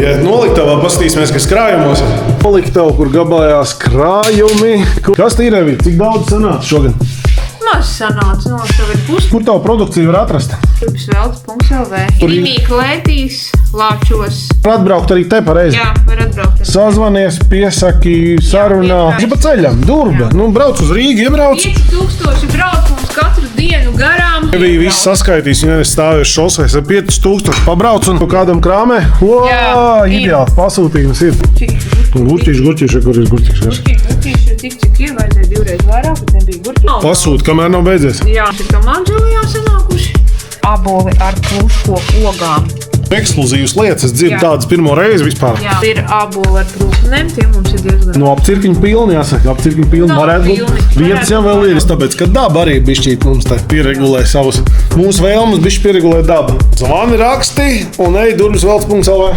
Ja noliktavā paskatīsimies, kas krājumos. Noliktava, kur gabājās krājumi. Kas tie ir, Evī? Cik daudz sanāca šogad? Maz sanāca, no tev ir pusi. Kur tavu produkciju var atrast? Rupsvelts.lv. Rīmī klētīs, lāčos. Var atbraukt arī te pareizi. Jā, var atbraukt. Sazvanies, piesaki, sarunā. Pa ceļam, durbe. Nu, brauc uz Rīgu, iebrauc. 5000 brauc mums katru dienu garām. Bija viss saskaitījis, viņa stāvēs šoseis ar 5000 pabrauc un kādam krāmē. Jā, Ideāli, pasūtījums ir. Gurķīši, kur ir gurķīši? Gurķīši ir tik, cik ir, vajadzēja divreiz vairāk, bet nebija gurķīši. Pasūt, kamēr nav beidzies. Jā, šeit kā mandžēlijā sanākuši. Aboli ar pluškoku ogām. Ekskluzīvas lietas, es dzirdu tādas pirmo reizi vispār. Jā, ir aboli ar trūknēm, tie mums ir diezgan. No apcirkņu pilni, jāsaka, apcirkņu pilni varētu būt. Vietas jau vēl ir, tāpēc, ka daba arī bišķīt mums te pieregulē savus. Mūsu vēlmes bišķi pieregulē dabu. Zvani raksti un ej durvis velts.lv.